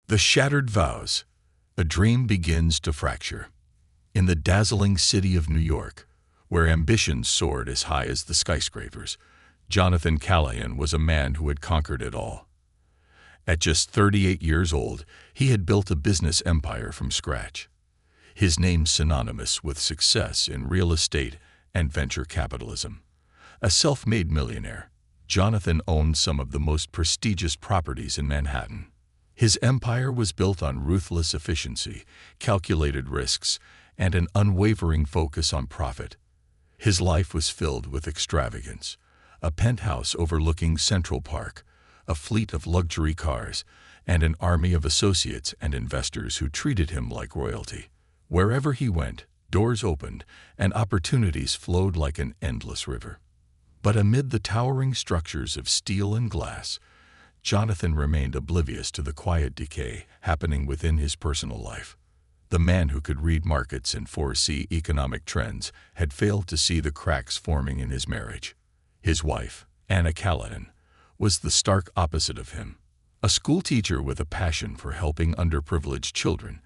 The shattered vows. A dream begins to fracture. In the dazzling city of New York, where ambitions soared as high as the skyscrapers, Jonathan Callahan was a man who had conquered it all. At just 38 years old, he had built a business empire from scratch. His name synonymous with success in real estate and venture capitalism. A self-made millionaire, Jonathan owned some of the most prestigious properties in Manhattan. His empire was built on ruthless efficiency, calculated risks, and an unwavering focus on profit. His life was filled with extravagance. A penthouse overlooking Central Park, a fleet of luxury cars, and an army of associates and investors who treated him like royalty. Wherever he went, doors opened and opportunities flowed like an endless river. But amid the towering structures of steel and glass, Jonathan remained oblivious to the quiet decay happening within his personal life. The man who could read markets and foresee economic trends had failed to see the cracks forming in his marriage. His wife, Anna Callahan, was the stark opposite of him. A schoolteacher with a passion for helping underprivileged children,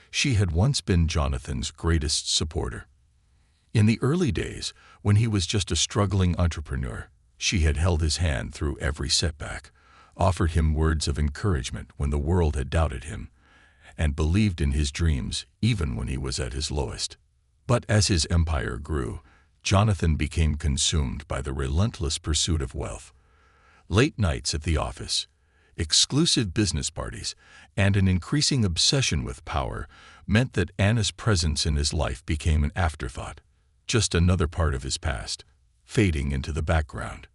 she had once been Jonathan's greatest supporter. In the early days, when he was just a struggling entrepreneur, she had held his hand through every setback, offered him words of encouragement when the world had doubted him, and believed in his dreams even when he was at his lowest. But as his empire grew, Jonathan became consumed by the relentless pursuit of wealth. Late nights at the office, exclusive business parties, and an increasing obsession with power meant that Anna's presence in his life became an afterthought, just another part of his past, fading into the background.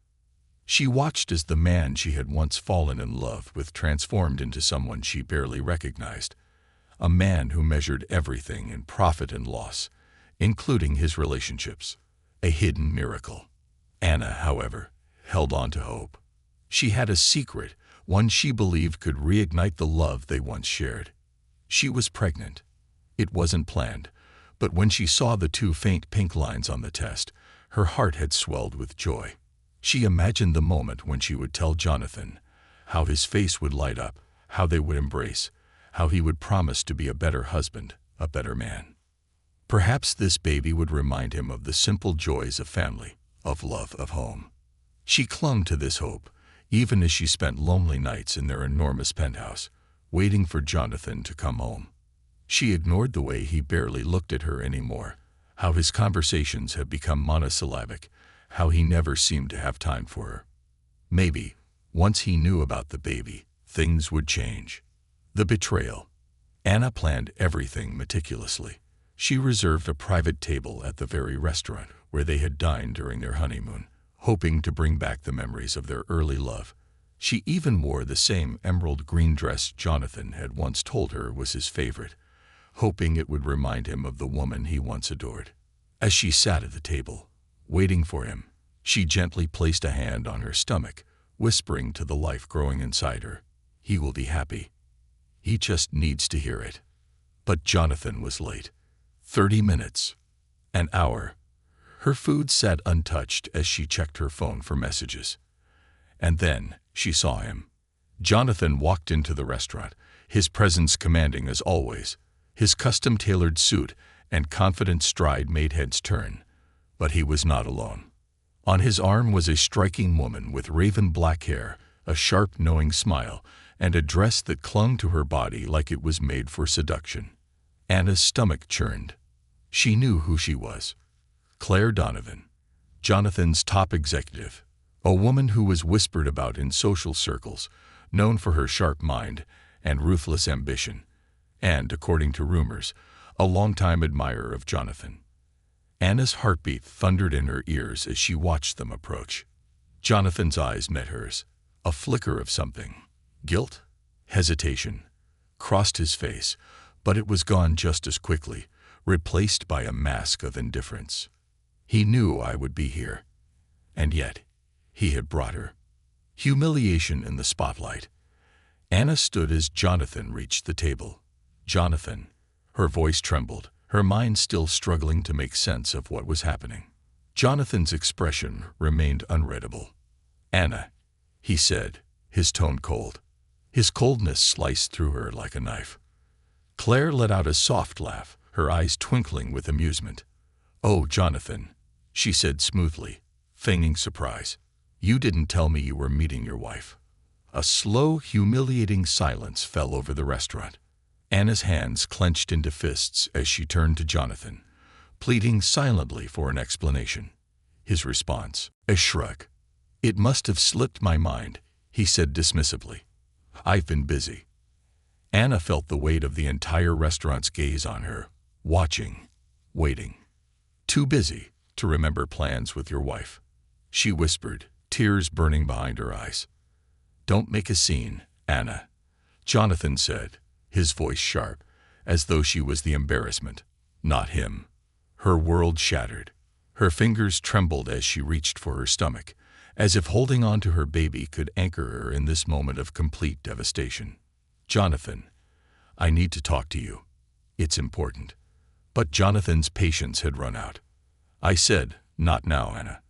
She watched as the man she had once fallen in love with transformed into someone she barely recognized, a man who measured everything in profit and loss, including his relationships, a hidden miracle. Anna, however, held on to hope. She had a secret, one she believed could reignite the love they once shared. She was pregnant. It wasn't planned, but when she saw the two faint pink lines on the test, her heart had swelled with joy. She imagined the moment when she would tell Jonathan, how his face would light up, how they would embrace, how he would promise to be a better husband, a better man. Perhaps this baby would remind him of the simple joys of family, of love, of home. She clung to this hope, even as she spent lonely nights in their enormous penthouse, waiting for Jonathan to come home. She ignored the way he barely looked at her anymore, how his conversations had become monosyllabic, how he never seemed to have time for her. Maybe, once he knew about the baby, things would change. The betrayal. Anna planned everything meticulously. She reserved a private table at the very restaurant where they had dined during their honeymoon, hoping to bring back the memories of their early love. She even wore the same emerald green dress Jonathan had once told her was his favorite, hoping it would remind him of the woman he once adored. As she sat at the table, waiting for him, she gently placed a hand on her stomach, whispering to the life growing inside her, "He will be happy. He just needs to hear it." But Jonathan was late. 30 minutes. An hour. Her food sat untouched as she checked her phone for messages. And then she saw him. Jonathan walked into the restaurant, his presence commanding as always. His custom-tailored suit and confident stride made heads turn. But he was not alone. On his arm was a striking woman with raven black hair, a sharp, knowing smile, and a dress that clung to her body like it was made for seduction. Anna's stomach churned. She knew who she was. Claire Donovan, Jonathan's top executive, a woman who was whispered about in social circles, known for her sharp mind and ruthless ambition, and, according to rumors, a longtime admirer of Jonathan. Anna's heartbeat thundered in her ears as she watched them approach. Jonathan's eyes met hers. A flicker of something, guilt, hesitation, crossed his face, but it was gone just as quickly, replaced by a mask of indifference. He knew I would be here, and yet he had brought her. Humiliation in the spotlight. Anna stood as Jonathan reached the table. Jonathan. Her voice trembled, her mind still struggling to make sense of what was happening. Jonathan's expression remained unreadable. "Anna," he said, his tone cold. His coldness sliced through her like a knife. Claire let out a soft laugh, her eyes twinkling with amusement. "Oh, Jonathan," she said smoothly, feigning surprise. "You didn't tell me you were meeting your wife." A slow, humiliating silence fell over the restaurant. Anna's hands clenched into fists as she turned to Jonathan, pleading silently for an explanation. His response, a shrug. "It must have slipped my mind," he said dismissively. "I've been busy." Anna felt the weight of the entire restaurant's gaze on her, watching, waiting. "Too busy to remember plans with your wife," she whispered, tears burning behind her eyes. "Don't make a scene, Anna," Jonathan said, his voice sharp, as though she was the embarrassment, not him. Her world shattered. Her fingers trembled as she reached for her stomach, as if holding on to her baby could anchor her in this moment of complete devastation. "Jonathan, I need to talk to you. It's important." But Jonathan's patience had run out. "I said, not now, Anna."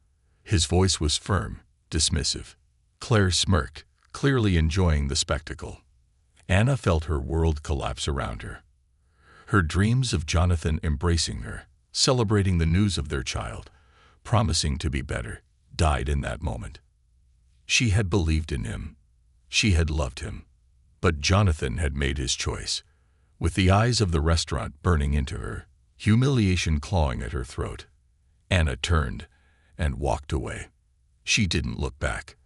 His voice was firm, dismissive. Claire smirked, clearly enjoying the spectacle. Anna felt her world collapse around her. Her dreams of Jonathan embracing her, celebrating the news of their child, promising to be better, died in that moment. She had believed in him. She had loved him. But Jonathan had made his choice. With the eyes of the restaurant burning into her, humiliation clawing at her throat, Anna turned and walked away. She didn't look back.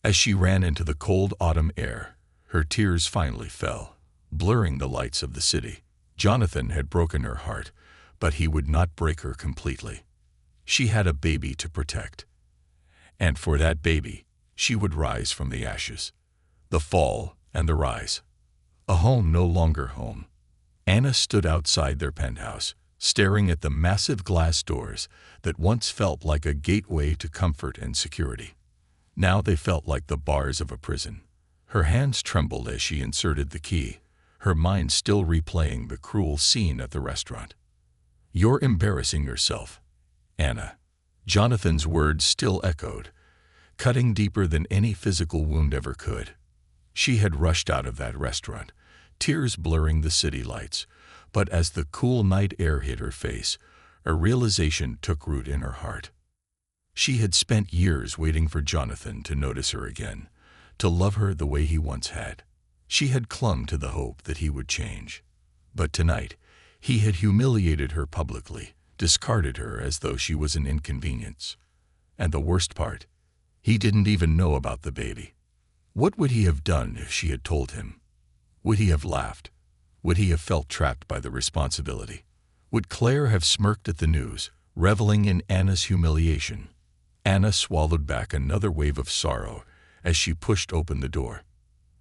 As she ran into the cold autumn air, her tears finally fell, blurring the lights of the city. Jonathan had broken her heart, but he would not break her completely. She had a baby to protect. And for that baby, she would rise from the ashes. The fall and the rise. A home no longer home. Anna stood outside their penthouse, staring at the massive glass doors that once felt like a gateway to comfort and security. Now they felt like the bars of a prison. Her hands trembled as she inserted the key, her mind still replaying the cruel scene at the restaurant. "You're embarrassing yourself, Anna." Jonathan's words still echoed, cutting deeper than any physical wound ever could. She had rushed out of that restaurant, tears blurring the city lights, but as the cool night air hit her face, a realization took root in her heart. She had spent years waiting for Jonathan to notice her again, to love her the way he once had. She had clung to the hope that he would change. But tonight, he had humiliated her publicly, discarded her as though she was an inconvenience. And the worst part, he didn't even know about the baby. What would he have done if she had told him? Would he have laughed? Would he have felt trapped by the responsibility? Would Claire have smirked at the news, reveling in Anna's humiliation? Anna swallowed back another wave of sorrow as she pushed open the door.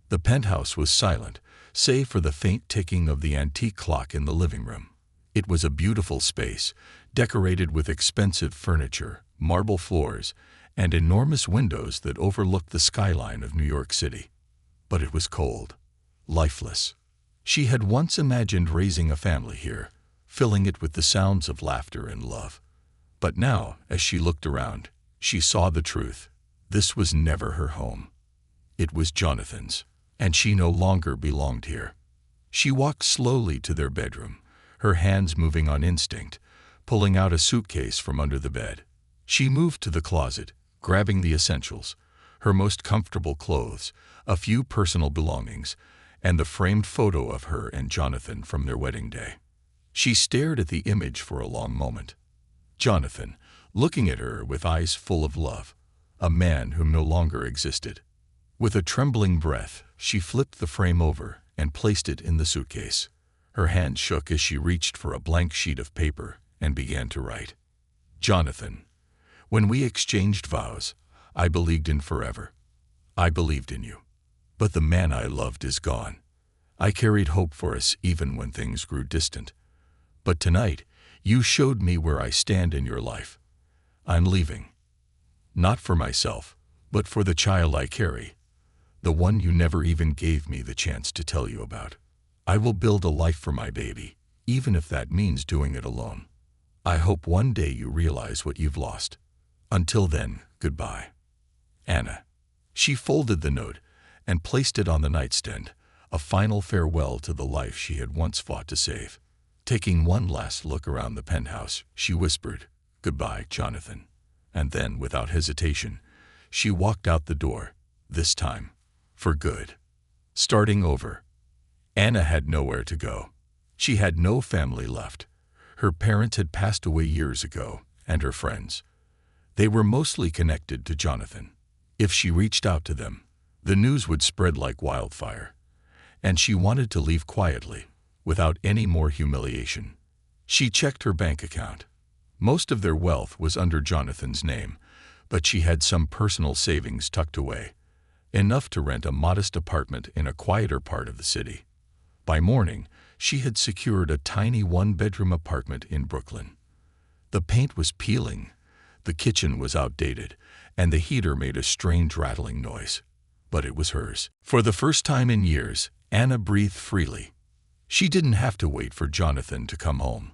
The penthouse was silent, save for the faint ticking of the antique clock in the living room. It was a beautiful space, decorated with expensive furniture, marble floors, and enormous windows that overlooked the skyline of New York City. But it was cold, lifeless. She had once imagined raising a family here, filling it with the sounds of laughter and love. But now, as she looked around, she saw the truth. This was never her home. It was Jonathan's, and she no longer belonged here. She walked slowly to their bedroom, her hands moving on instinct, pulling out a suitcase from under the bed. She moved to the closet, grabbing the essentials, her most comfortable clothes, a few personal belongings, and the framed photo of her and Jonathan from their wedding day. She stared at the image for a long moment. Jonathan, looking at her with eyes full of love, a man whom no longer existed. With a trembling breath, she flipped the frame over and placed it in the suitcase. Her hand shook as she reached for a blank sheet of paper and began to write. "Jonathan, when we exchanged vows, I believed in forever. I believed in you. But the man I loved is gone. I carried hope for us even when things grew distant. But tonight, you showed me where I stand in your life. I'm leaving. Not for myself, but for the child I carry, the one you never even gave me the chance to tell you about. I will build a life for my baby, even if that means doing it alone. I hope one day you realize what you've lost. Until then, goodbye. Anna." She folded the note and placed it on the nightstand, a final farewell to the life she had once fought to save. Taking one last look around the penthouse, she whispered, "Goodbye, Jonathan." And then, without hesitation, she walked out the door, this time, for good. Starting over. Anna had nowhere to go. She had no family left. Her parents had passed away years ago, and her friends. They were mostly connected to Jonathan. If she reached out to them, the news would spread like wildfire. And she wanted to leave quietly, without any more humiliation. She checked her bank account. Most of their wealth was under Jonathan's name, but she had some personal savings tucked away, enough to rent a modest apartment in a quieter part of the city. By morning, she had secured a tiny one-bedroom apartment in Brooklyn. The paint was peeling, the kitchen was outdated, and the heater made a strange rattling noise. But it was hers. For the first time in years, Anna breathed freely. She didn't have to wait for Jonathan to come home.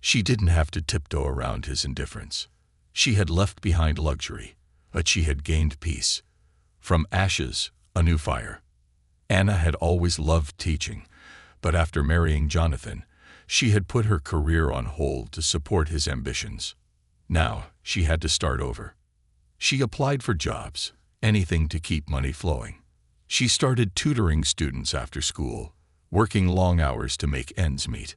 She didn't have to tiptoe around his indifference. She had left behind luxury, but she had gained peace. From ashes, a new fire. Anna had always loved teaching, but after marrying Jonathan, she had put her career on hold to support his ambitions. Now, she had to start over. She applied for jobs, anything to keep money flowing. She started tutoring students after school, working long hours to make ends meet.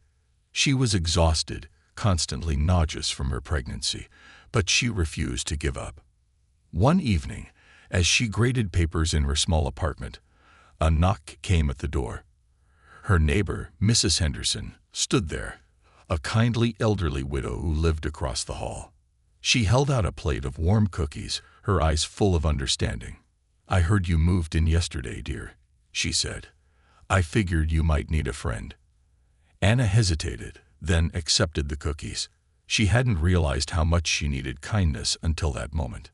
She was exhausted, constantly nauseous from her pregnancy, but she refused to give up. One evening, as she graded papers in her small apartment, a knock came at the door. Her neighbor, Mrs. Henderson, stood there, a kindly elderly widow who lived across the hall. She held out a plate of warm cookies, her eyes full of understanding. "I heard you moved in yesterday, dear," she said. "I figured you might need a friend." Anna hesitated, then accepted the cookies. She hadn't realized how much she needed kindness until that moment.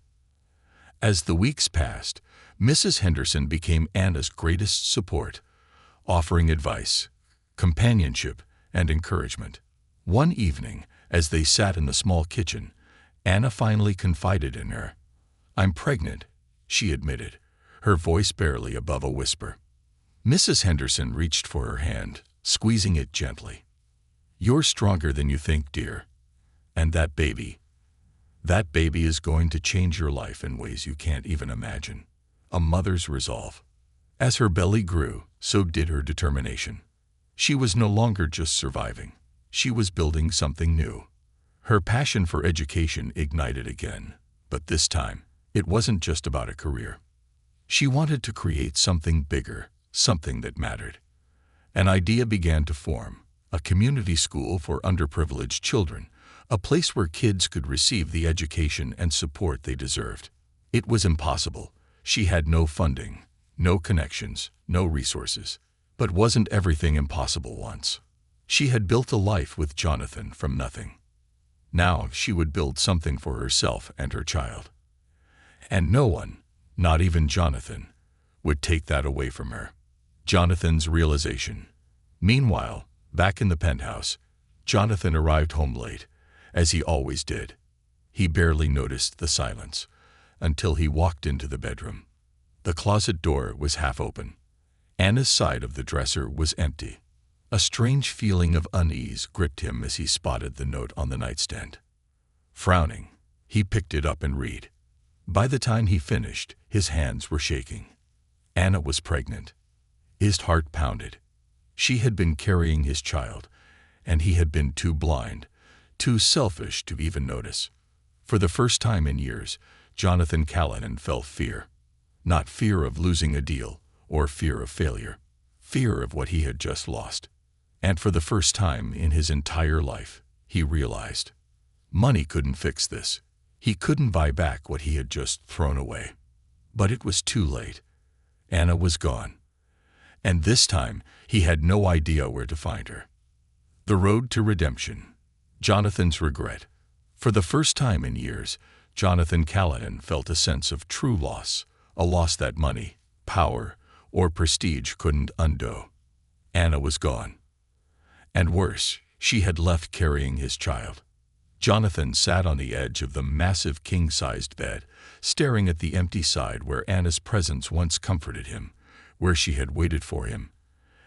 As the weeks passed, Mrs. Henderson became Anna's greatest support, offering advice, companionship, and encouragement. One evening, as they sat in the small kitchen, Anna finally confided in her. "I'm pregnant," she admitted, her voice barely above a whisper. Mrs. Henderson reached for her hand, squeezing it gently. "You're stronger than you think, dear. And that baby is going to change your life in ways you can't even imagine." A mother's resolve. As her belly grew, so did her determination. She was no longer just surviving. She was building something new. Her passion for education ignited again, but this time, it wasn't just about a career. She wanted to create something bigger, something that mattered. An idea began to form, a community school for underprivileged children, a place where kids could receive the education and support they deserved. It was impossible. She had no funding, no connections, no resources. But wasn't everything impossible once? She had built a life with Jonathan from nothing. Now she would build something for herself and her child. And no one, not even Jonathan, would take that away from her. Jonathan's realization. Meanwhile, back in the penthouse, Jonathan arrived home late, as he always did. He barely noticed the silence, until he walked into the bedroom. The closet door was half open. Anna's side of the dresser was empty. A strange feeling of unease gripped him as he spotted the note on the nightstand. Frowning, he picked it up and read. By the time he finished, his hands were shaking. Anna was pregnant. His heart pounded. She had been carrying his child, and he had been too blind, too selfish to even notice. For the first time in years, Jonathan Callahan felt fear. Not fear of losing a deal, or fear of failure. Fear of what he had just lost. And for the first time in his entire life, he realized. Money couldn't fix this. He couldn't buy back what he had just thrown away. But it was too late. Anna was gone. And this time, he had no idea where to find her. The road to redemption. Jonathan's regret. For the first time in years, Jonathan Callahan felt a sense of true loss, a loss that money, power, or prestige couldn't undo. Anna was gone. And worse, she had left carrying his child. Jonathan sat on the edge of the massive king-sized bed, staring at the empty side where Anna's presence once comforted him, where she had waited for him,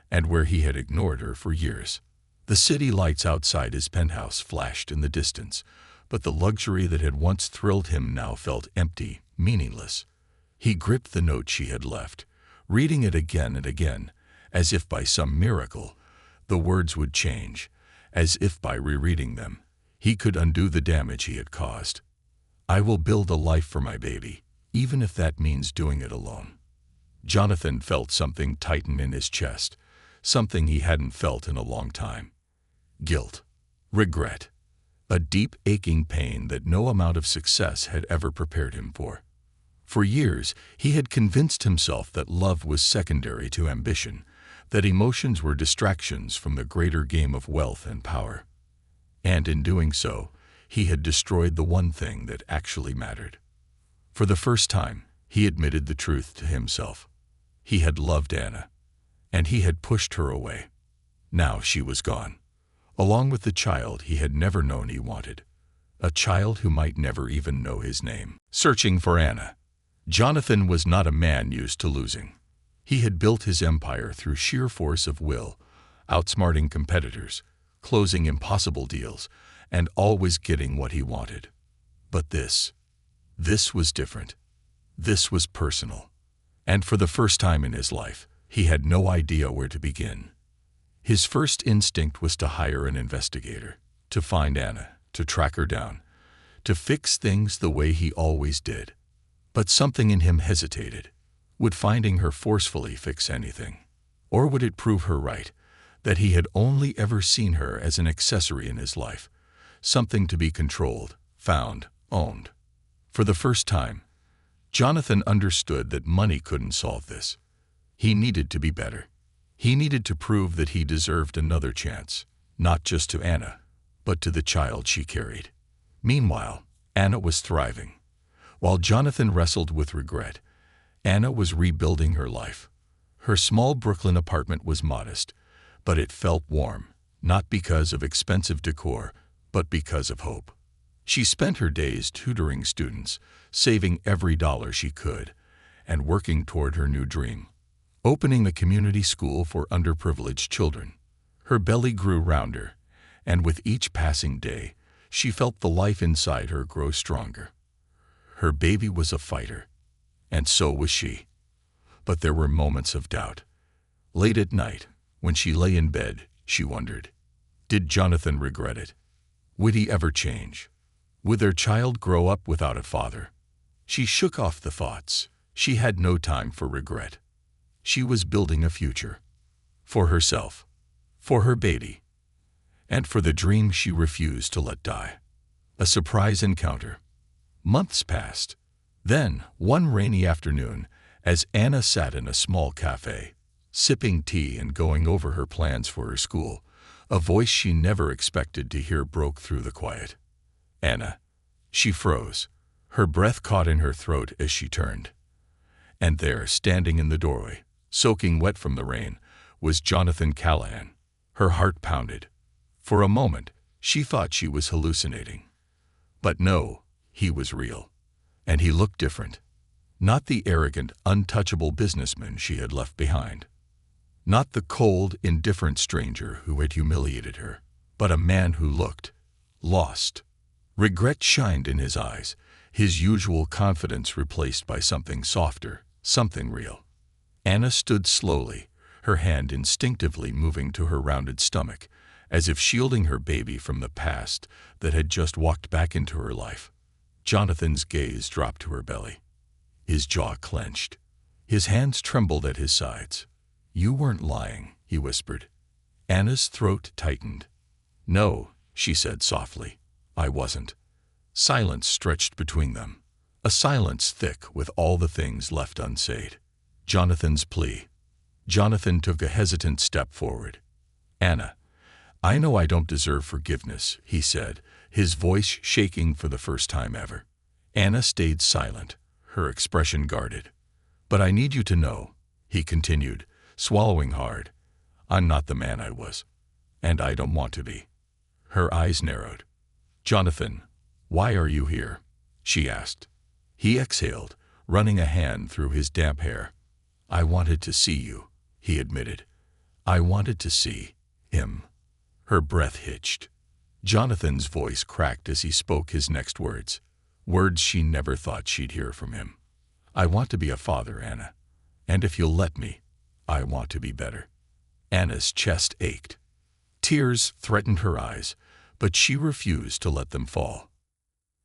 and where he had ignored her for years. The city lights outside his penthouse flashed in the distance, but the luxury that had once thrilled him now felt empty, meaningless. He gripped the note she had left, reading it again and again, as if by some miracle the words would change, as if by rereading them he could undo the damage he had caused. "I will build a life for my baby, even if that means doing it alone." Jonathan felt something tighten in his chest, something he hadn't felt in a long time. Guilt, regret, a deep aching pain that no amount of success had ever prepared him for. For years, he had convinced himself that love was secondary to ambition, that emotions were distractions from the greater game of wealth and power. And in doing so, he had destroyed the one thing that actually mattered. For the first time, he admitted the truth to himself. He had loved Anna, and he had pushed her away. Now she was gone, along with the child he had never known he wanted, a child who might never even know his name. Searching for Anna, Jonathan was not a man used to losing. He had built his empire through sheer force of will, outsmarting competitors, closing impossible deals, and always getting what he wanted. But this was different. This was personal. And for the first time in his life, he had no idea where to begin. His first instinct was to hire an investigator, to find Anna, to track her down, to fix things the way he always did. But something in him hesitated. Would finding her forcefully fix anything? Or would it prove her right, that he had only ever seen her as an accessory in his life, something to be controlled, found, owned? For the first time, Jonathan understood that money couldn't solve this. He needed to be better. He needed to prove that he deserved another chance, not just to Anna, but to the child she carried. Meanwhile, Anna was thriving. While Jonathan wrestled with regret, Anna was rebuilding her life. Her small Brooklyn apartment was modest, but it felt warm, not because of expensive decor, but because of hope. She spent her days tutoring students, saving every dollar she could, and working toward her new dream, opening a community school for underprivileged children. Her belly grew rounder, and with each passing day, she felt the life inside her grow stronger. Her baby was a fighter, and so was she. But there were moments of doubt. Late at night, when she lay in bed, she wondered, did Jonathan regret it? Would he ever change? Would their child grow up without a father? She shook off the thoughts. She had no time for regret. She was building a future. For herself, for her baby, and for the dream she refused to let die. A surprise encounter. Months passed. Then, one rainy afternoon, as Anna sat in a small cafe, sipping tea and going over her plans for her school, a voice she never expected to hear broke through the quiet. "Anna." She froze, her breath caught in her throat as she turned. And there, standing in the doorway, soaking wet from the rain, was Jonathan Callahan. Her heart pounded. For a moment, she thought she was hallucinating. But no, he was real. And he looked different. Not the arrogant, untouchable businessman she had left behind. Not the cold, indifferent stranger who had humiliated her, but a man who looked lost. Regret shined in his eyes, his usual confidence replaced by something softer, something real. Anna stood slowly, her hand instinctively moving to her rounded stomach, as if shielding her baby from the past that had just walked back into her life. Jonathan's gaze dropped to her belly. His jaw clenched. His hands trembled at his sides. "You weren't lying," he whispered. Anna's throat tightened. "No," she said softly, "I wasn't." Silence stretched between them, a silence thick with all the things left unsaid. Jonathan's plea. Jonathan took a hesitant step forward. "Anna, I know I don't deserve forgiveness," he said, his voice shaking for the first time ever. Anna stayed silent, her expression guarded. "But I need you to know," he continued, swallowing hard, "I'm not the man I was, and I don't want to be." Her eyes narrowed. "Jonathan, why are you here?" she asked. He exhaled, running a hand through his damp hair. "I wanted to see you," he admitted. "I wanted to see him." Her breath hitched. Jonathan's voice cracked as he spoke his next words, words she never thought she'd hear from him. "I want to be a father, Anna. And if you'll let me, I want to be better." Anna's chest ached. Tears threatened her eyes, but she refused to let them fall.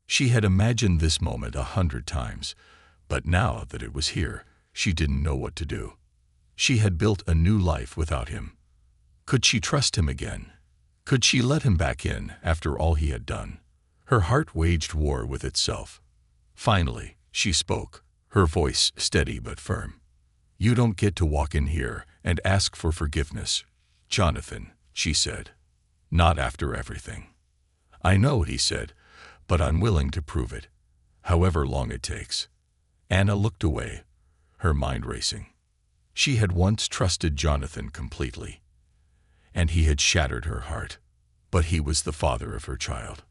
She had imagined this moment 100 times, but now that it was here, she didn't know what to do. She had built a new life without him. Could she trust him again? Could she let him back in after all he had done? Her heart waged war with itself. Finally, she spoke, her voice steady but firm. "You don't get to walk in here and ask for forgiveness, Jonathan," she said. "Not after everything." "I know," he said, "but I'm willing to prove it, however long it takes." Anna looked away, her mind racing. She had once trusted Jonathan completely, and he had shattered her heart. But he was the father of her child.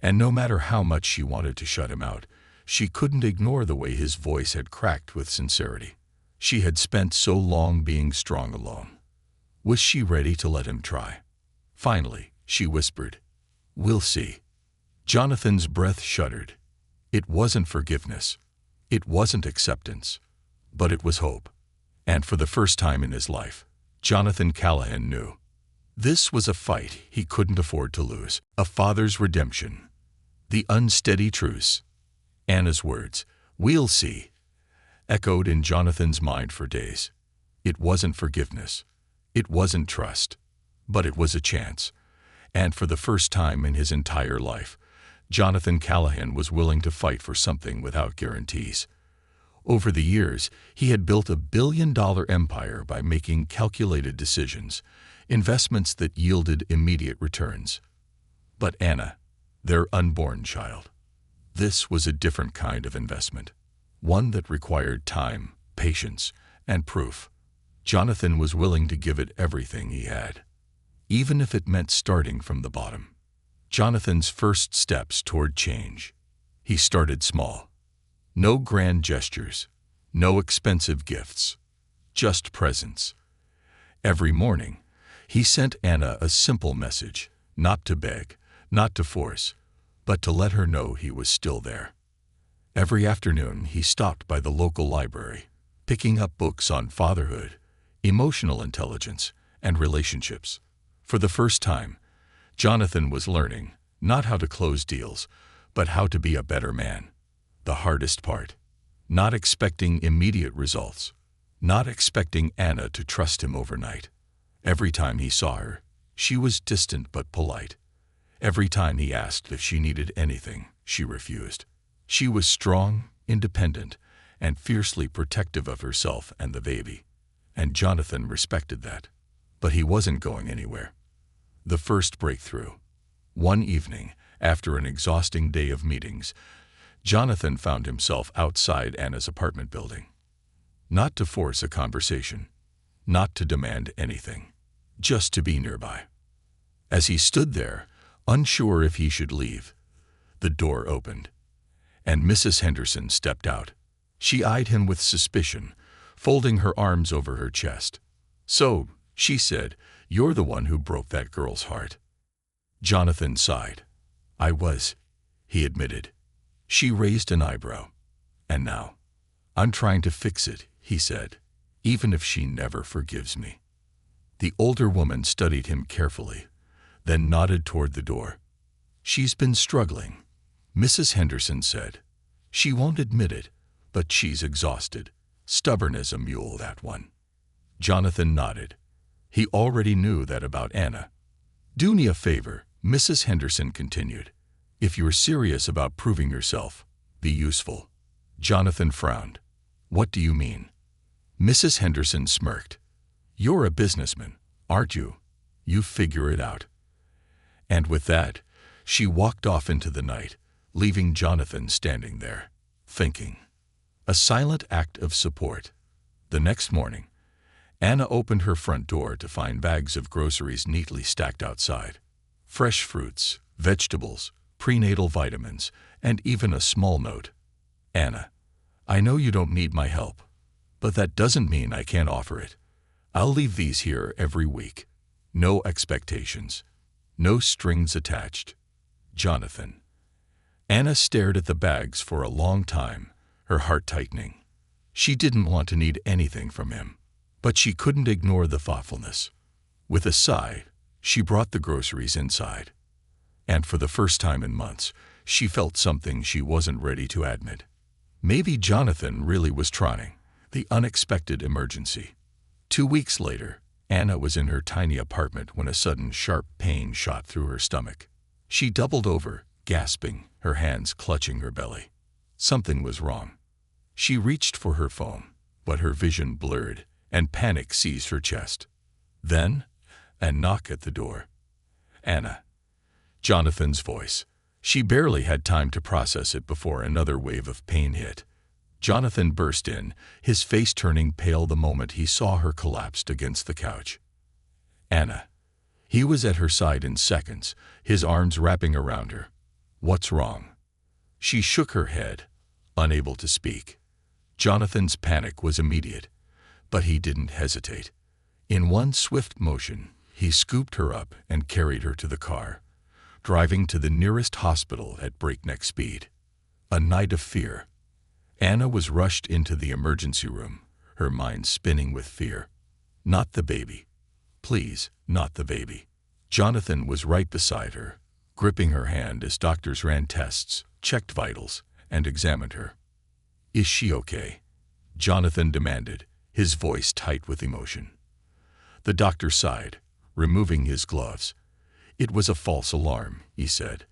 And no matter how much she wanted to shut him out, she couldn't ignore the way his voice had cracked with sincerity. She had spent so long being strong alone. Was she ready to let him try? Finally, she whispered, "We'll see." Jonathan's breath shuddered. It wasn't forgiveness. It wasn't acceptance. But it was hope. And for the first time in his life, Jonathan Callahan knew. This was a fight he couldn't afford to lose. A father's redemption. The unsteady truce. Anna's words, "We'll see," echoed in Jonathan's mind for days. It wasn't forgiveness. It wasn't trust. But it was a chance. And for the first time in his entire life, Jonathan Callahan was willing to fight for something without guarantees. Over the years, he had built a billion-dollar empire by making calculated decisions, investments that yielded immediate returns. But Anna, their unborn child, this was a different kind of investment, one that required time, patience, and proof. Jonathan was willing to give it everything he had, even if it meant starting from the bottom. Jonathan's first steps toward change. He started small. No grand gestures, no expensive gifts, just presence. Every morning, he sent Anna a simple message, not to beg, not to force, but to let her know he was still there. Every afternoon, he stopped by the local library, picking up books on fatherhood, emotional intelligence, and relationships. For the first time, Jonathan was learning not how to close deals, but how to be a better man. The hardest part, not expecting immediate results, not expecting Anna to trust him overnight. Every time he saw her, she was distant but polite. Every time he asked if she needed anything, she refused. She was strong, independent, and fiercely protective of herself and the baby. And Jonathan respected that. But he wasn't going anywhere. The first breakthrough. One evening, after an exhausting day of meetings, Jonathan found himself outside Anna's apartment building. Not to force a conversation, not to demand anything, just to be nearby. As he stood there, unsure if he should leave, the door opened, and Mrs. Henderson stepped out. She eyed him with suspicion, folding her arms over her chest. "So," she said, "you're the one who broke that girl's heart." Jonathan sighed. "I was," he admitted. She raised an eyebrow. "And now, I'm trying to fix it," he said, "even if she never forgives me." The older woman studied him carefully, then nodded toward the door. "She's been struggling," Mrs. Henderson said. "She won't admit it, but she's exhausted. Stubborn as a mule, that one." Jonathan nodded. He already knew that about Anna. "Do me a favor," Mrs. Henderson continued. "If you're serious about proving yourself, be useful." Jonathan frowned. "What do you mean?" Mrs. Henderson smirked. "You're a businessman, aren't you? You figure it out." And with that, she walked off into the night, leaving Jonathan standing there, thinking. A silent act of support. The next morning, Anna opened her front door to find bags of groceries neatly stacked outside. Fresh fruits, vegetables, prenatal vitamins, and even a small note. "Anna, I know you don't need my help, But that doesn't mean I can't offer it. I'll leave these here every week. No expectations. No strings attached. Jonathan. Anna stared at the bags for a long time, her heart tightening. She didn't want to need anything from him, but she couldn't ignore the thoughtfulness. With a sigh, she brought the groceries inside. And for the first time in months, she felt something she wasn't ready to admit. Maybe Jonathan really was trying. The unexpected emergency. 2 weeks later, Anna was in her tiny apartment when a sudden sharp pain shot through her stomach. She doubled over, gasping, her hands clutching her belly. Something was wrong. She reached for her phone, but her vision blurred, and panic seized her chest. Then, a knock at the door. Anna. Jonathan's voice. She barely had time to process it before another wave of pain hit. Jonathan burst in, his face turning pale the moment he saw her collapsed against the couch. Anna. He was at her side in seconds, his arms wrapping around her. What's wrong? She shook her head, unable to speak. Jonathan's panic was immediate, but he didn't hesitate. In one swift motion, he scooped her up and carried her to the car, driving to the nearest hospital at breakneck speed. A night of fear. Anna was rushed into the emergency room, her mind spinning with fear. Not the baby. Please, not the baby. Jonathan was right beside her, gripping her hand as doctors ran tests, checked vitals, and examined her. Is she okay? Jonathan demanded, his voice tight with emotion. The doctor sighed, removing his gloves. It was a false alarm, he said.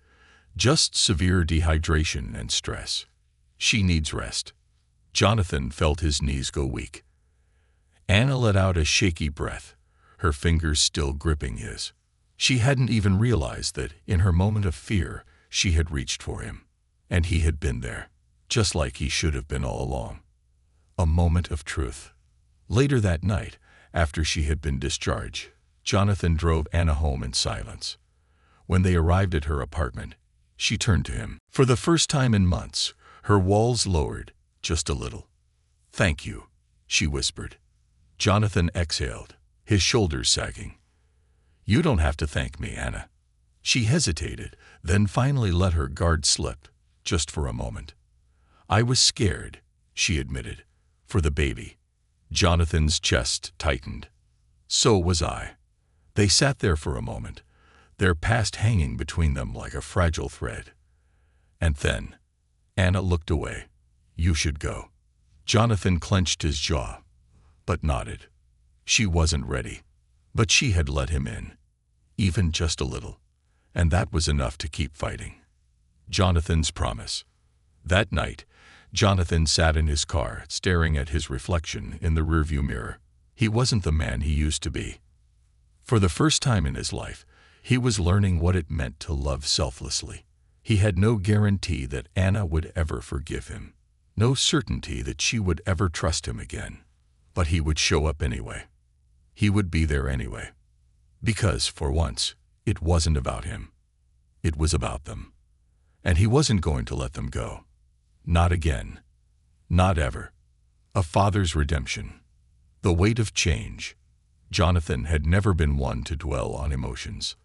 Just severe dehydration and stress. She needs rest. Jonathan felt his knees go weak. Anna let out a shaky breath, her fingers still gripping his. She hadn't even realized that, in her moment of fear, she had reached for him. And he had been there, just like he should have been all along. A moment of truth. Later that night, after she had been discharged, Jonathan drove Anna home in silence. When they arrived at her apartment, she turned to him. For the first time in months, her walls lowered, just a little. Thank you, she whispered. Jonathan exhaled, his shoulders sagging. You don't have to thank me, Anna. She hesitated, then finally let her guard slip, just for a moment. I was scared, she admitted, for the baby. Jonathan's chest tightened. So was I. They sat there for a moment, their past hanging between them like a fragile thread. And then, Anna looked away. You should go. Jonathan clenched his jaw, but nodded. She wasn't ready, but she had let him in, even just a little, and that was enough to keep fighting. Jonathan's promise. That night, Jonathan sat in his car, staring at his reflection in the rearview mirror. He wasn't the man he used to be. For the first time in his life, he was learning what it meant to love selflessly. He had no guarantee that Anna would ever forgive him, no certainty that she would ever trust him again. But he would show up anyway. He would be there anyway. Because, for once, it wasn't about him. It was about them. And he wasn't going to let them go. Not again. Not ever. A father's redemption. The weight of change. Jonathan had never been one to dwell on emotions.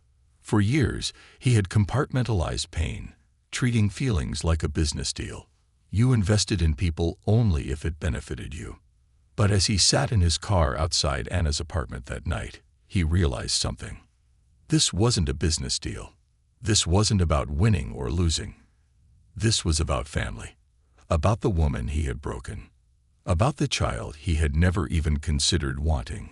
For years, he had compartmentalized pain, treating feelings like a business deal. You invested in people only if it benefited you. But as he sat in his car outside Anna's apartment that night, he realized something. This wasn't a business deal. This wasn't about winning or losing. This was about family. About the woman he had broken. About the child he had never even considered wanting.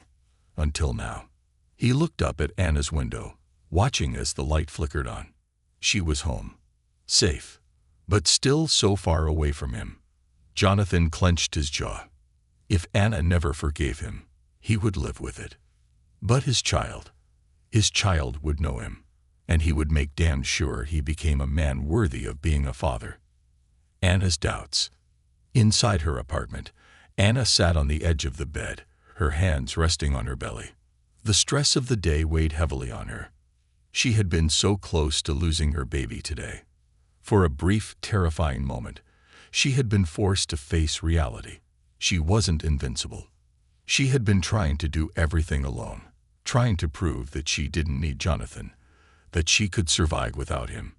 Until now. He looked up at Anna's window, watching as the light flickered on. She was home. Safe. But still so far away from him. Jonathan clenched his jaw. If Anna never forgave him, he would live with it. But his child would know him, and he would make damn sure he became a man worthy of being a father. Anna's doubts. Inside her apartment, Anna sat on the edge of the bed, her hands resting on her belly. The stress of the day weighed heavily on her. She had been so close to losing her baby today. For a brief, terrifying moment, she had been forced to face reality. She wasn't invincible. She had been trying to do everything alone, trying to prove that she didn't need Jonathan, that she could survive without him.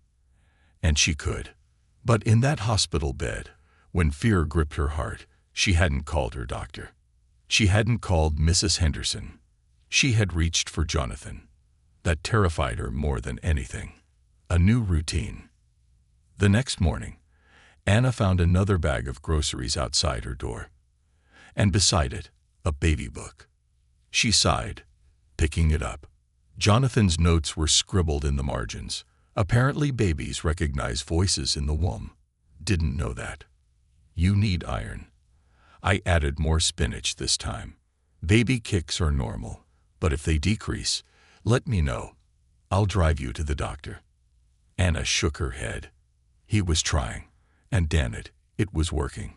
And she could. But in that hospital bed, when fear gripped her heart, she hadn't called her doctor. She hadn't called Mrs. Henderson. She had reached for Jonathan. That terrified her more than anything. A new routine. The next morning, Anna found another bag of groceries outside her door. And beside it, a baby book. She sighed, picking it up. Jonathan's notes were scribbled in the margins. Apparently babies recognize voices in the womb. Didn't know that. You need iron. I added more spinach this time. Baby kicks are normal, but if they decrease, let me know. I'll drive you to the doctor. Anna shook her head. He was trying, and damn it, it was working.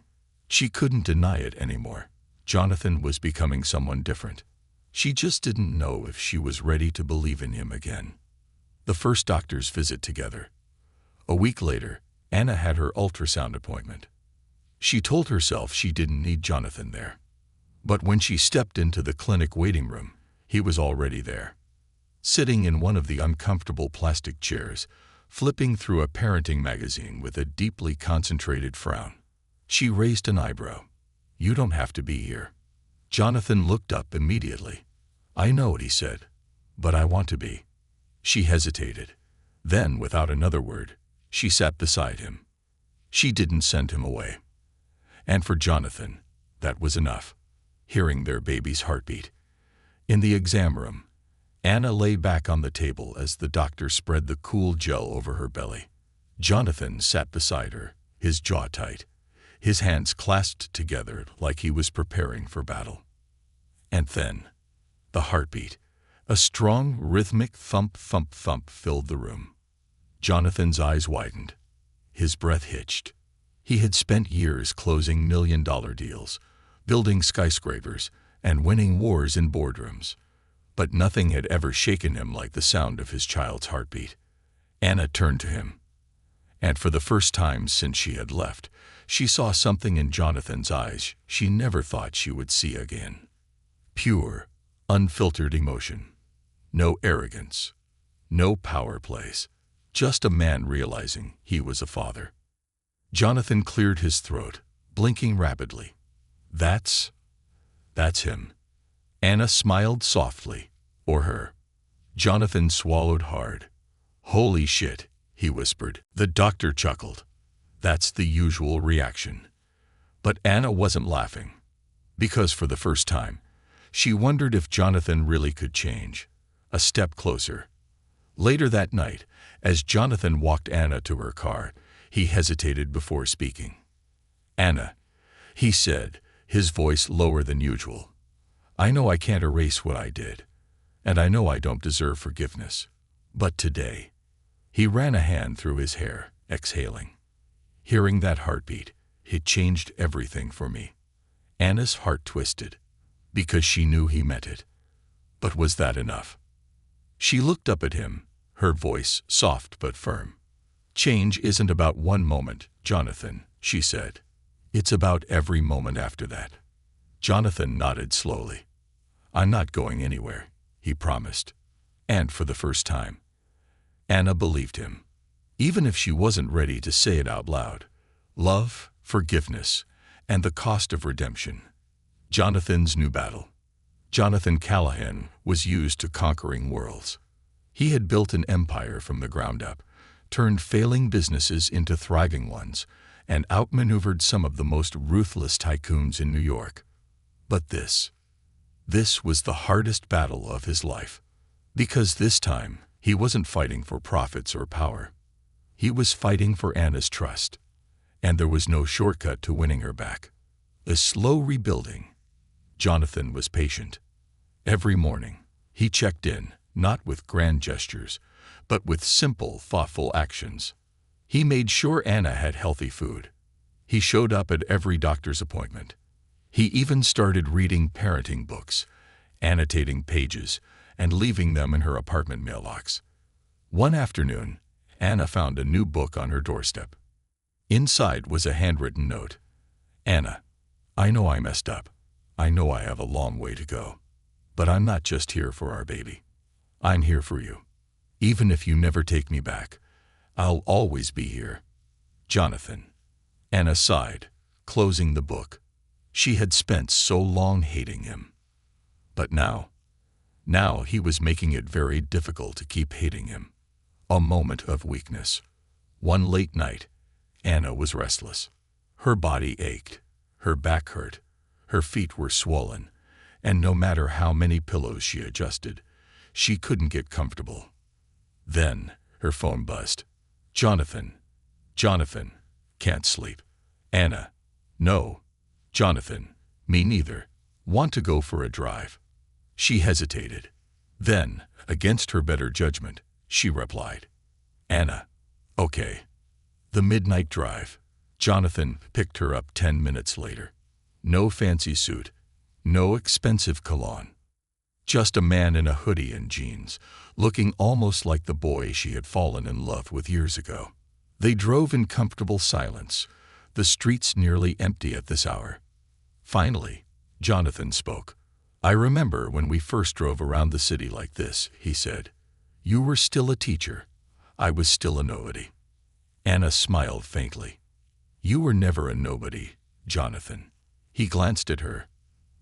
She couldn't deny it anymore. Jonathan was becoming someone different. She just didn't know if she was ready to believe in him again. The first doctor's visit together. A week later, Anna had her ultrasound appointment. She told herself she didn't need Jonathan there. But when she stepped into the clinic waiting room, he was already there. Sitting in one of the uncomfortable plastic chairs, flipping through a parenting magazine with a deeply concentrated frown. She raised an eyebrow. You don't have to be here. Jonathan looked up immediately. I know, he said, but I want to be. She hesitated. Then, without another word, she sat beside him. She didn't send him away. And for Jonathan, that was enough. Hearing their baby's heartbeat. In the exam room, Anna lay back on the table as the doctor spread the cool gel over her belly. Jonathan sat beside her, his jaw tight, his hands clasped together like he was preparing for battle. And then, the heartbeat. A strong, rhythmic thump, thump, thump filled the room. Jonathan's eyes widened. His breath hitched. He had spent years closing million-dollar deals, building skyscrapers, and winning wars in boardrooms. But nothing had ever shaken him like the sound of his child's heartbeat. Anna turned to him. And for the first time since she had left, she saw something in Jonathan's eyes she never thought she would see again. Pure, unfiltered emotion. No arrogance. No power plays. Just a man realizing he was a father. Jonathan cleared his throat, blinking rapidly. That's him. Anna smiled softly, or her. Jonathan swallowed hard. Holy shit, he whispered. The doctor chuckled. That's the usual reaction. But Anna wasn't laughing. Because for the first time, she wondered if Jonathan really could change. A step closer. Later that night, as Jonathan walked Anna to her car, he hesitated before speaking. Anna, he said, his voice lower than usual. I know I can't erase what I did, and I know I don't deserve forgiveness. But today, he ran a hand through his hair, exhaling. Hearing that heartbeat, it changed everything for me. Anna's heart twisted, because she knew he meant it. But was that enough? She looked up at him, her voice soft but firm. Change isn't about one moment, Jonathan, she said. It's about every moment after that. Jonathan nodded slowly. I'm not going anywhere, he promised. And for the first time, Anna believed him. Even if she wasn't ready to say it out loud. Love, forgiveness, and the cost of redemption. Jonathan's new battle. Jonathan Callahan was used to conquering worlds. He had built an empire from the ground up, turned failing businesses into thriving ones, and outmaneuvered some of the most ruthless tycoons in New York. But this was the hardest battle of his life. Because this time, he wasn't fighting for profits or power. He was fighting for Anna's trust. And there was no shortcut to winning her back. A slow rebuilding. Jonathan was patient. Every morning, he checked in, not with grand gestures, but with simple, thoughtful actions. He made sure Anna had healthy food. He showed up at every doctor's appointment. He even started reading parenting books, annotating pages, and leaving them in her apartment mailbox. One afternoon, Anna found a new book on her doorstep. Inside was a handwritten note. Anna, I know I messed up. I know I have a long way to go. But I'm not just here for our baby. I'm here for you. Even if you never take me back, I'll always be here. Jonathan. Anna sighed, closing the book. She had spent so long hating him. But now he was making it very difficult to keep hating him. A moment of weakness. One late night, Anna was restless. Her body ached, her back hurt, her feet were swollen, and no matter how many pillows she adjusted, she couldn't get comfortable. Then her phone buzzed. Jonathan. Jonathan. Can't sleep. Anna. No. Jonathan. Me neither. Want to go for a drive? She hesitated. Then, against her better judgment, she replied. Anna. Okay. The midnight drive. Jonathan picked her up 10 minutes later. No fancy suit. No expensive cologne. Just a man in a hoodie and jeans, looking almost like the boy she had fallen in love with years ago. They drove in comfortable silence, the streets nearly empty at this hour. Finally, Jonathan spoke. I remember when we first drove around the city like this, he said. You were still a teacher. I was still a nobody. Anna smiled faintly. You were never a nobody, Jonathan. He glanced at her.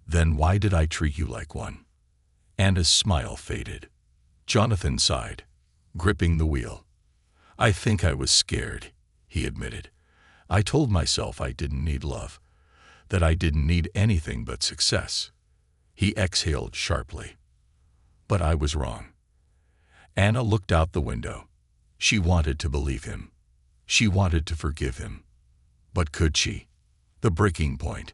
Then why did I treat you like one? Anna's smile faded. Jonathan sighed, gripping the wheel. I think I was scared, he admitted. I told myself I didn't need love, that I didn't need anything but success. He exhaled sharply. But I was wrong. Anna looked out the window. She wanted to believe him. She wanted to forgive him. But could she? The breaking point.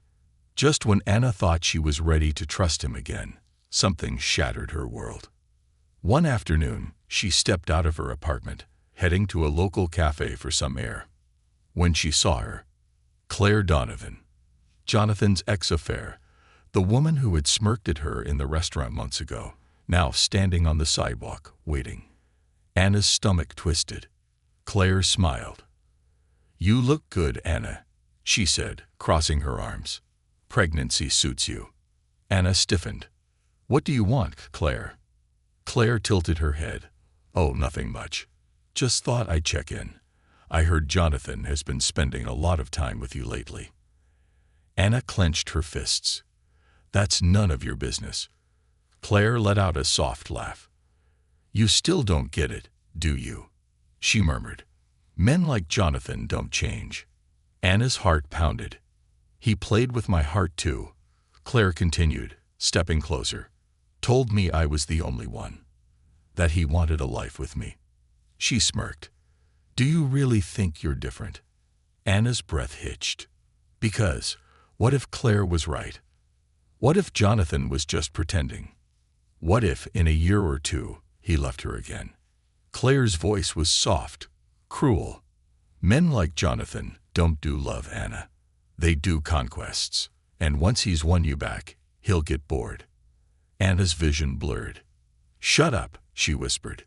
Just when Anna thought she was ready to trust him again, something shattered her world. One afternoon, she stepped out of her apartment, heading to a local cafe for some air. When she saw her, Claire Donovan, Jonathan's ex-affair, the woman who had smirked at her in the restaurant months ago, now standing on the sidewalk, waiting. Anna's stomach twisted. Claire smiled. You look good, Anna, she said, crossing her arms. Pregnancy suits you. Anna stiffened. What do you want, Claire? Claire tilted her head. Oh, nothing much. Just thought I'd check in. I heard Jonathan has been spending a lot of time with you lately. Anna clenched her fists. That's none of your business. Claire let out a soft laugh. You still don't get it, do you? She murmured. Men like Jonathan don't change. Anna's heart pounded. He played with my heart too, Claire continued, stepping closer. Told me I was the only one. That he wanted a life with me. She smirked. Do you really think you're different? Anna's breath hitched. Because, what if Claire was right? What if Jonathan was just pretending? What if, in a year or two, he left her again? Claire's voice was soft, cruel. Men like Jonathan don't do love, Anna. They do conquests, and once he's won you back, he'll get bored. Anna's vision blurred. Shut up, she whispered.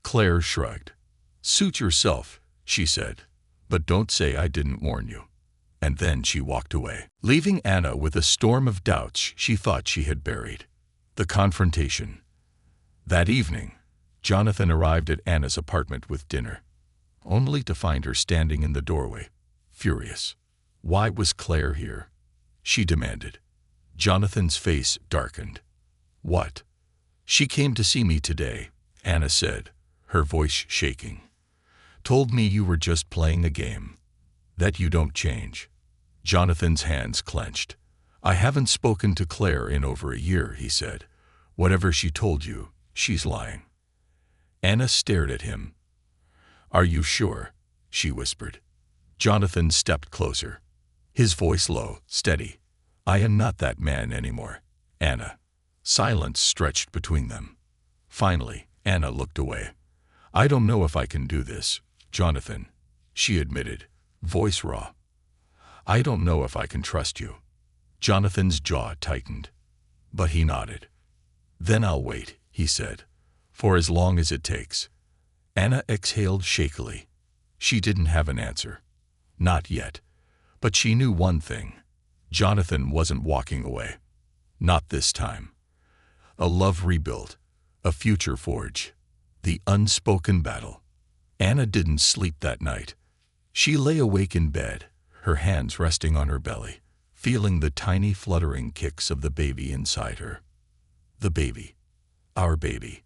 Claire shrugged. Suit yourself, she said, but don't say I didn't warn you. And then she walked away, leaving Anna with a storm of doubts she thought she had buried. The confrontation. That evening, Jonathan arrived at Anna's apartment with dinner, only to find her standing in the doorway, furious. Why was Claire here? She demanded. Jonathan's face darkened. What? She came to see me today, Anna said, her voice shaking. Told me you were just playing a game. That you don't change. Jonathan's hands clenched. I haven't spoken to Claire in over a year, he said. Whatever she told you, she's lying. Anna stared at him. Are you sure? She whispered. Jonathan stepped closer. His voice low, steady. I am not that man anymore, Anna. Silence stretched between them. Finally, Anna looked away. I don't know if I can do this, Jonathan, she admitted, voice raw. I don't know if I can trust you. Jonathan's jaw tightened, but he nodded. Then I'll wait, he said, for as long as it takes. Anna exhaled shakily. She didn't have an answer. Not yet. But she knew one thing. Jonathan wasn't walking away. Not this time. A love rebuilt, a future forge, the unspoken battle. Anna didn't sleep that night. She lay awake in bed, her hands resting on her belly, feeling the tiny fluttering kicks of the baby inside her. The baby. Our baby.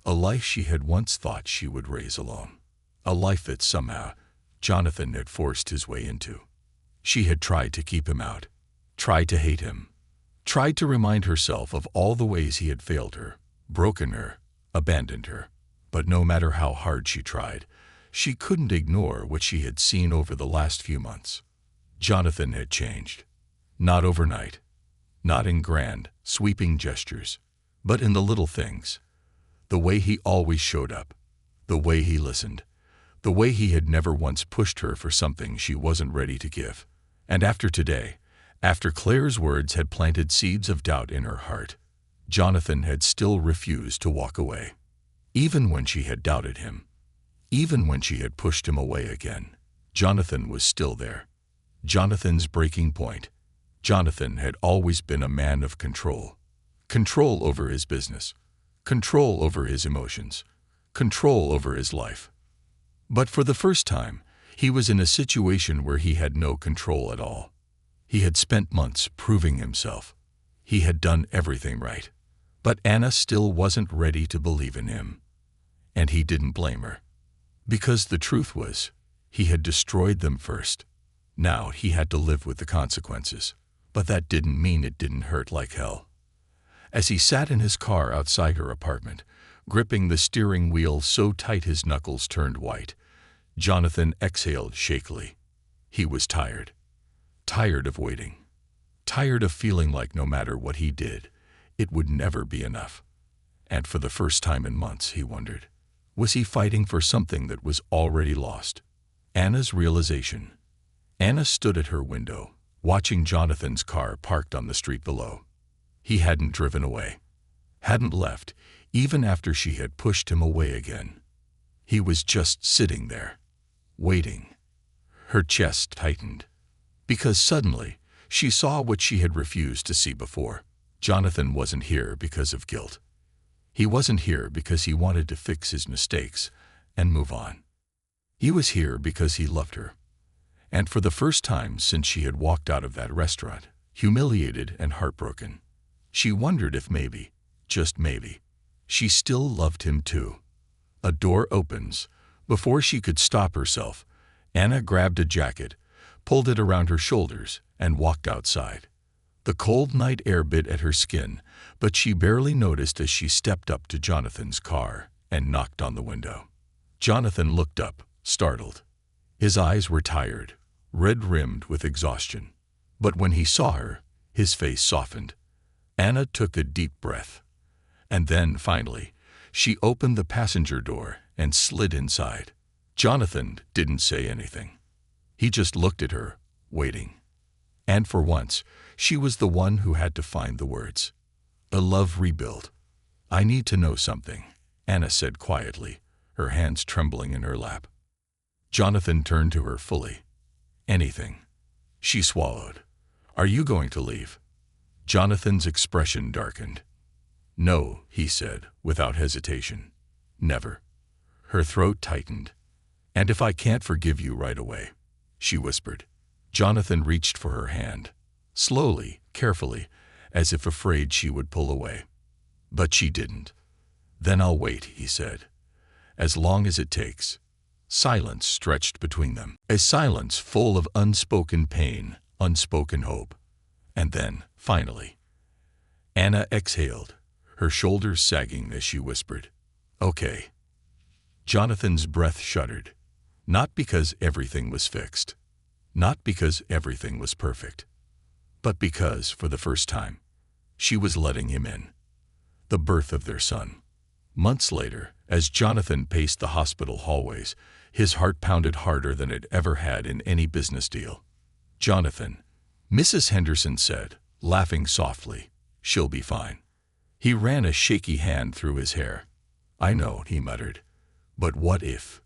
A life she had once thought she would raise alone. A life that somehow Jonathan had forced his way into. She had tried to keep him out, tried to hate him, tried to remind herself of all the ways he had failed her, broken her, abandoned her. But no matter how hard she tried, she couldn't ignore what she had seen over the last few months. Jonathan had changed. Not overnight, not in grand, sweeping gestures, but in the little things. The way he always showed up, the way he listened, the way he had never once pushed her for something she wasn't ready to give. And after today, after Claire's words had planted seeds of doubt in her heart, Jonathan had still refused to walk away. Even when she had doubted him, even when she had pushed him away again, Jonathan was still there. Jonathan's breaking point. Jonathan had always been a man of control. Control over his business, control over his emotions, control over his life. But for the first time, he was in a situation where he had no control at all. He had spent months proving himself. He had done everything right. But Anna still wasn't ready to believe in him. And he didn't blame her. Because the truth was, he had destroyed them first. Now he had to live with the consequences. But that didn't mean it didn't hurt like hell. As he sat in his car outside her apartment, gripping the steering wheel so tight his knuckles turned white, Jonathan exhaled shakily. He was tired. Tired of waiting. Tired of feeling like no matter what he did, it would never be enough. And for the first time in months, he wondered, was he fighting for something that was already lost? Anna's realization. Anna stood at her window, watching Jonathan's car parked on the street below. He hadn't driven away, hadn't left, even after she had pushed him away again. He was just sitting there, waiting. Her chest tightened, because suddenly she saw what she had refused to see before. Jonathan wasn't here because of guilt. He wasn't here because he wanted to fix his mistakes and move on. He was here because he loved her. And for the first time since she had walked out of that restaurant, humiliated and heartbroken, she wondered if maybe, just maybe, she still loved him too. A door opens. Before she could stop herself, Anna grabbed a jacket, pulled it around her shoulders, and walked outside. The cold night air bit at her skin, but she barely noticed as she stepped up to Jonathan's car and knocked on the window. Jonathan looked up, startled. His eyes were tired, red-rimmed with exhaustion. But when he saw her, his face softened. Anna took a deep breath. And then, finally, she opened the passenger door and slid inside. Jonathan didn't say anything. He just looked at her, waiting. And for once, she was the one who had to find the words. A love rebuilt. I need to know something, Anna said quietly, her hands trembling in her lap. Jonathan turned to her fully. Anything. She swallowed. Are you going to leave? Jonathan's expression darkened. No, he said, without hesitation. Never. Her throat tightened. And if I can't forgive you right away, she whispered. Jonathan reached for her hand, slowly, carefully, as if afraid she would pull away. But she didn't. Then I'll wait, he said. As long as it takes. Silence stretched between them, a silence full of unspoken pain, unspoken hope. And then, finally, Anna exhaled, her shoulders sagging as she whispered, Okay. Jonathan's breath shuddered, not because everything was fixed, not because everything was perfect, but because, for the first time, she was letting him in. The birth of their son. Months later, as Jonathan paced the hospital hallways, his heart pounded harder than it ever had in any business deal. Jonathan, Mrs. Henderson said, laughing softly, she'll be fine. He ran a shaky hand through his hair. I know, he muttered. But what if?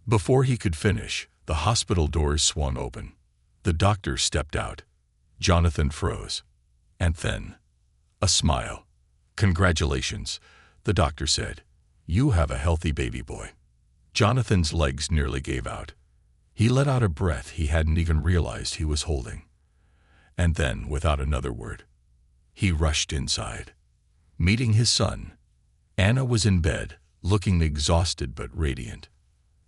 Before he could finish, the hospital doors swung open. The doctor stepped out. Jonathan froze. And then, a smile. "Congratulations," the doctor said. "You have a healthy baby boy." Jonathan's legs nearly gave out. He let out a breath he hadn't even realized he was holding. And then, without another word, he rushed inside. Meeting his son, Anna was in bed, looking exhausted but radiant.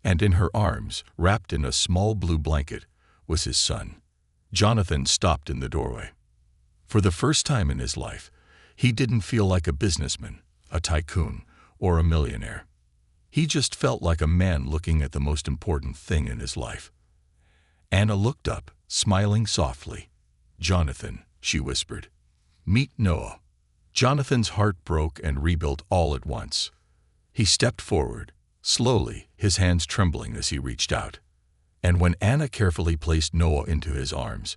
And in her arms, wrapped in a small blue blanket, was his son. Jonathan stopped in the doorway. For the first time in his life, he didn't feel like a businessman, a tycoon, or a millionaire. He just felt like a man looking at the most important thing in his life. Anna looked up, smiling softly. "Jonathan," she whispered, "meet Noah." Jonathan's heart broke and rebuilt all at once. He stepped forward, slowly, his hands trembling as he reached out. And when Anna carefully placed Noah into his arms,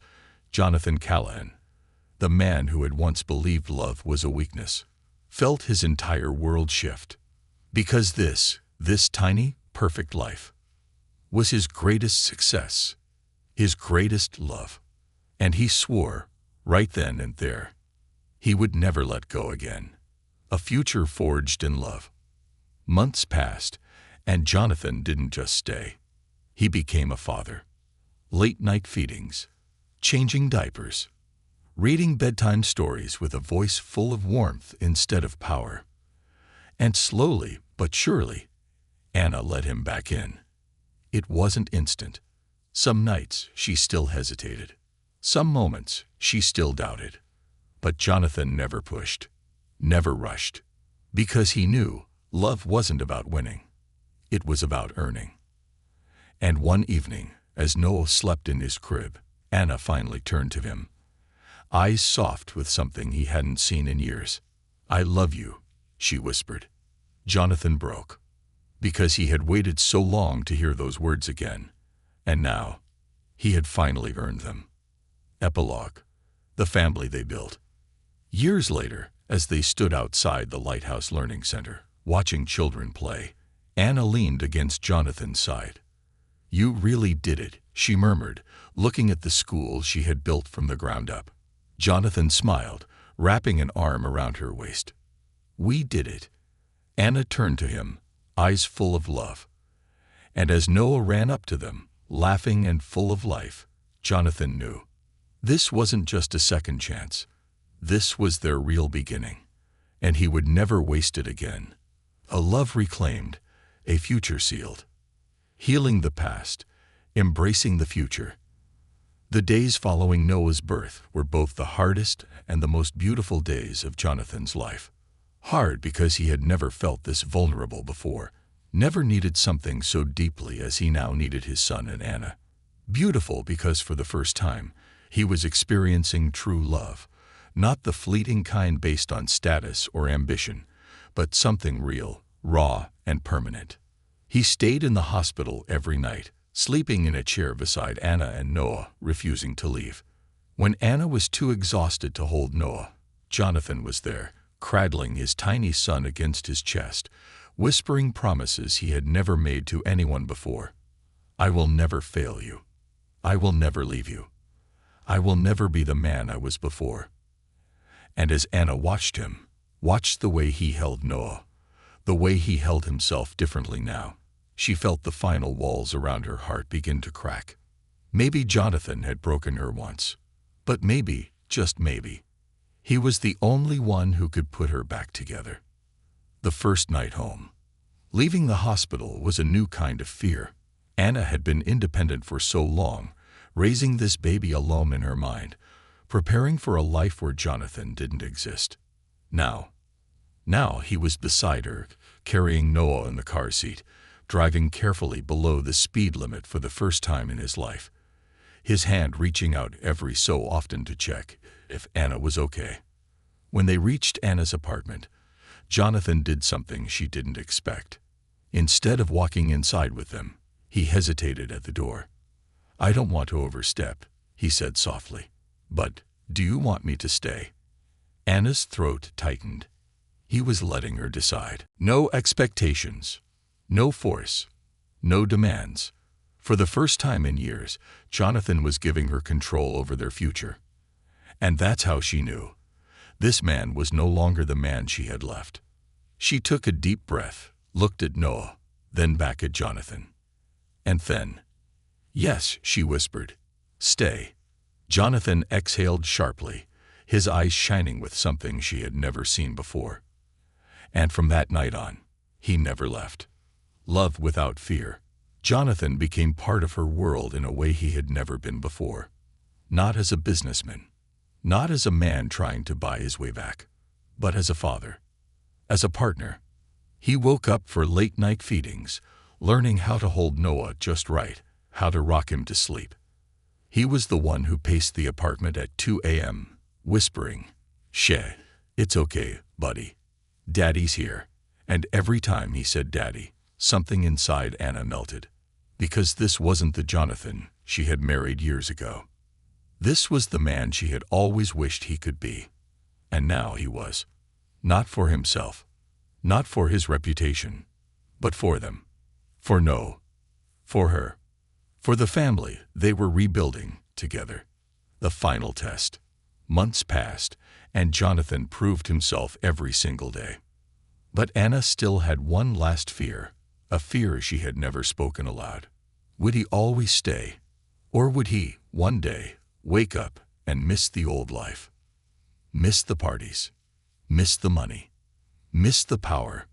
Jonathan Callahan, the man who had once believed love was a weakness, felt his entire world shift. Because this tiny, perfect life, was his greatest success, his greatest love. And he swore, right then and there, he would never let go again. A future forged in love. Months passed, and Jonathan didn't just stay. He became a father. Late-night feedings, changing diapers, reading bedtime stories with a voice full of warmth instead of power. And slowly but surely, Anna let him back in. It wasn't instant. Some nights she still hesitated. Some moments she still doubted. But Jonathan never pushed, never rushed, because he knew love wasn't about winning. It was about earning. And one evening, as Noah slept in his crib, Anna finally turned to him, eyes soft with something he hadn't seen in years. "I love you," she whispered. Jonathan broke, because he had waited so long to hear those words again, and now he had finally earned them. Epilogue: the family they built. Years later, as they stood outside the Lighthouse Learning Center, watching children play, Anna leaned against Jonathan's side. "You really did it," she murmured, looking at the school she had built from the ground up. Jonathan smiled, wrapping an arm around her waist. "We did it." Anna turned to him, eyes full of love. And as Noah ran up to them, laughing and full of life, Jonathan knew. This wasn't just a second chance. This was their real beginning, and he would never waste it again. A love reclaimed, a future sealed. Healing the past, embracing the future. The days following Noah's birth were both the hardest and the most beautiful days of Jonathan's life. Hard because he had never felt this vulnerable before, never needed something so deeply as he now needed his son and Anna. Beautiful because for the first time, he was experiencing true love, not the fleeting kind based on status or ambition, but something real, raw, and permanent. He stayed in the hospital every night, sleeping in a chair beside Anna and Noah, refusing to leave. When Anna was too exhausted to hold Noah, Jonathan was there, cradling his tiny son against his chest, whispering promises he had never made to anyone before. "I will never fail you. I will never leave you. I will never be the man I was before." And as Anna watched him, watched the way he held Noah, the way he held himself differently now, she felt the final walls around her heart begin to crack. Maybe Jonathan had broken her once, but maybe, just maybe, he was the only one who could put her back together. The first night home. Leaving the hospital was a new kind of fear. Anna had been independent for so long, raising this baby alone in her mind, preparing for a life where Jonathan didn't exist. Now he was beside her, carrying Noah in the car seat, driving carefully below the speed limit for the first time in his life, his hand reaching out every so often to check if Anna was okay. When they reached Anna's apartment, Jonathan did something she didn't expect. Instead of walking inside with them, he hesitated at the door. "I don't want to overstep," he said softly. "But do you want me to stay?" Anna's throat tightened. He was letting her decide. No expectations, no force, no demands. For the first time in years, Jonathan was giving her control over their future. And that's how she knew. This man was no longer the man she had left. She took a deep breath, looked at Noah, then back at Jonathan. And then, "Yes," she whispered. "Stay." Jonathan exhaled sharply, his eyes shining with something she had never seen before. And from that night on, he never left. Love without fear. Jonathan became part of her world in a way he had never been before. Not as a businessman, not as a man trying to buy his way back, but as a father, as a partner. He woke up for late-night feedings, learning how to hold Noah just right, how to rock him to sleep. He was the one who paced the apartment at 2 a.m., whispering, "Shay, it's okay, buddy. Daddy's here." And every time he said daddy, something inside Anna melted. Because this wasn't the Jonathan she had married years ago. This was the man she had always wished he could be. And now he was. Not for himself, not for his reputation, but for them. For Noah. For her. For the family they were rebuilding together. The final test. Months passed, and Jonathan proved himself every single day. But Anna still had one last fear, a fear she had never spoken aloud. Would he always stay? Or would he, one day, wake up and miss the old life? Miss the parties. Miss the money. Miss the power.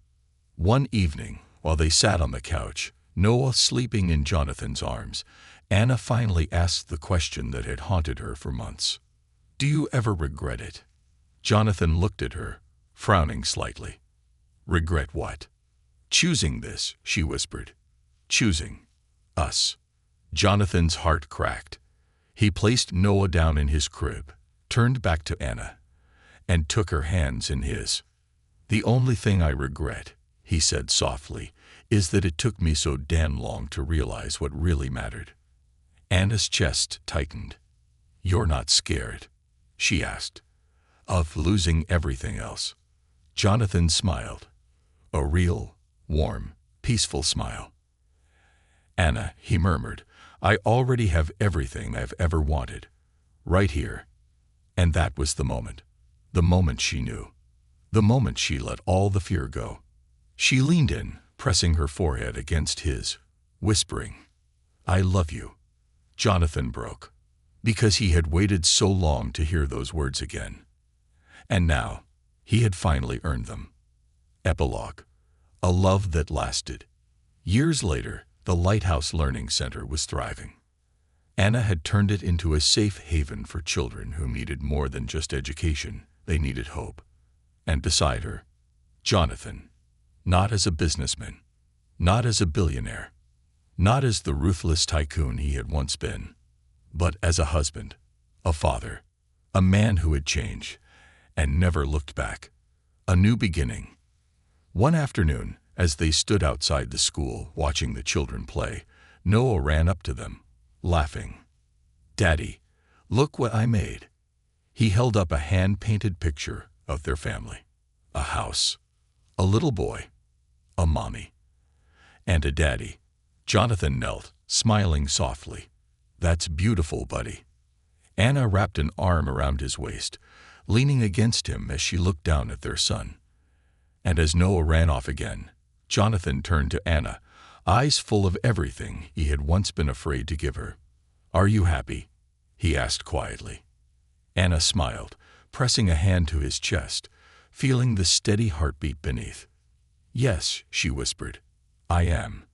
One evening, while they sat on the couch, Noah sleeping in Jonathan's arms, Anna finally asked the question that had haunted her for months. "Do you ever regret it?" Jonathan looked at her, frowning slightly. "Regret what?" "Choosing this," she whispered. "Choosing us." Jonathan's heart cracked. He placed Noah down in his crib, turned back to Anna, and took her hands in his. "The only thing I regret," he said softly, "is that it took me so damn long to realize what really mattered." Anna's chest tightened. "You're not scared?" she asked. "Of losing everything else?" Jonathan smiled. A real, warm, peaceful smile. "Anna," he murmured, "I already have everything I've ever wanted. Right here." And that was the moment. The moment she knew. The moment she let all the fear go. She leaned in, pressing her forehead against his, whispering, "I love you." Jonathan broke. Because he had waited so long to hear those words again. And now, he had finally earned them. Epilogue. A love that lasted. Years later, the Lighthouse Learning Center was thriving. Anna had turned it into a safe haven for children who needed more than just education, they needed hope. And beside her, Jonathan. Not as a businessman, not as a billionaire, not as the ruthless tycoon he had once been, but as a husband, a father, a man who had changed and never looked back. A new beginning. One afternoon, as they stood outside the school watching the children play, Noah ran up to them, laughing. "Daddy, look what I made." He held up a hand-painted picture of their family. A house, a little boy, a mommy, and a daddy. Jonathan knelt, smiling softly. "That's beautiful, buddy." Anna wrapped an arm around his waist, leaning against him as she looked down at their son. And as Noah ran off again, Jonathan turned to Anna, eyes full of everything he had once been afraid to give her. "Are you happy?" he asked quietly. Anna smiled, pressing a hand to his chest, feeling the steady heartbeat beneath. "Yes," she whispered, "I am."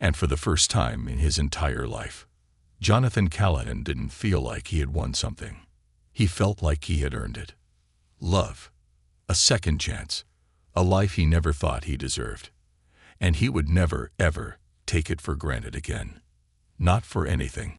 And for the first time in his entire life, Jonathan Callahan didn't feel like he had won something. He felt like he had earned it. Love. A second chance. A life he never thought he deserved. And he would never, ever take it for granted again. Not for anything.